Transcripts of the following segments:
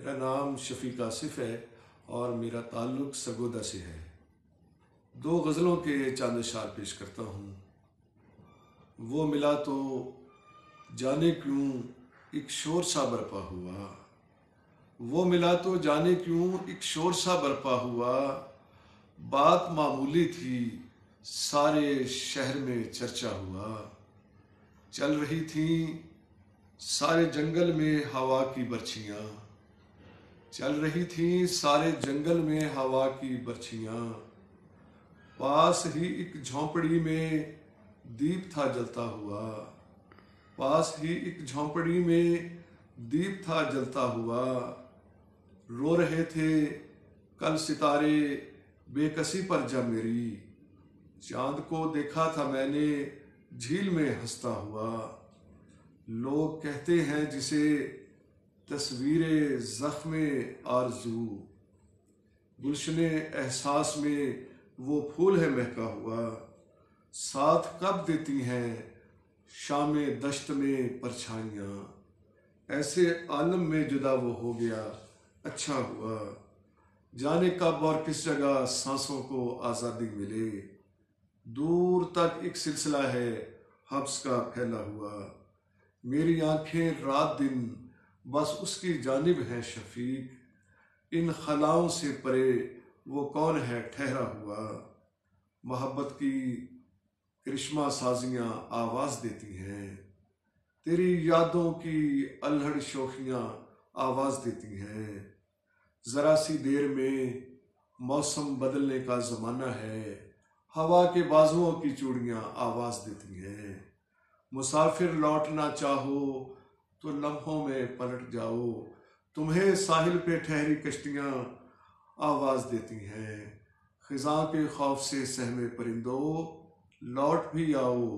मेरा नाम शफीक आसिफ है और मेरा ताल्लुक़ सरगोदा से है। दो गज़लों के चंद अशार पेश करता हूँ। वो मिला तो जाने क्यों एक शोर सा बरपा हुआ, वो मिला तो जाने क्यों एक शोर सा बरपा हुआ। बात मामूली थी सारे शहर में चर्चा हुआ। चल रही थी सारे जंगल में हवा की बर्छियाँ, चल रही थी सारे जंगल में हवा की बर्छियाँ। पास ही एक झोंपड़ी में दीप था जलता हुआ, पास ही एक झोंपड़ी में दीप था जलता हुआ। रो रहे थे कल सितारे बेकसी पर जब मेरी, चांद को देखा था मैंने झील में हंसता हुआ। लोग कहते हैं जिसे तस्वीरे ज़ख्मे आरज़ू, गुलशने एहसास में वो फूल है महका हुआ। साथ कब देती हैं शामे दश्त में परछाइयाँ, ऐसे आलम में जुदा वो हो गया अच्छा हुआ। जाने कब और किस जगह सांसों को आज़ादी मिले, दूर तक एक सिलसिला है हब्स का फैला हुआ। मेरी आंखें रात दिन बस उसकी जानिब है शफीक, इन खलाओं से परे वो कौन है ठहरा हुआ। मोहब्बत की करिश्मा साजियाँ आवाज़ देती हैं, तेरी यादों की अल्हड़ शोखियाँ आवाज़ देती हैं। ज़रा सी देर में मौसम बदलने का ज़माना है, हवा के बाजुओं की चूड़ियाँ आवाज़ देती हैं। मुसाफिर लौटना चाहो तो लम्हों में पलट जाओ, तुम्हें साहिल पे ठहरी कश्तियाँ आवाज़ देती हैं। ख़िज़ां के खौफ से सहमे परिंदों लौट भी आओ,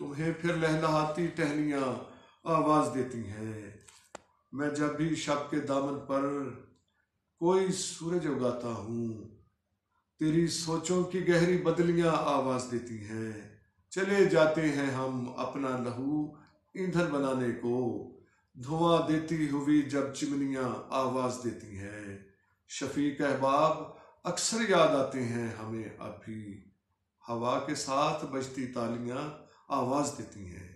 तुम्हें फिर लहलहाती टहनियाँ आवाज़ देती हैं। मैं जब भी शब के दामन पर कोई सूरज उगाता हूँ, तेरी सोचों की गहरी बदलियाँ आवाज़ देती हैं। चले जाते हैं हम अपना लहू ईंधन बनाने को, धुआं देती हुई जब चिमनियाँ आवाज़ देती हैं। शफीक अहबाब अक्सर याद आते हैं हमें अब भी, हवा के साथ बजती तालियाँ आवाज़ देती हैं।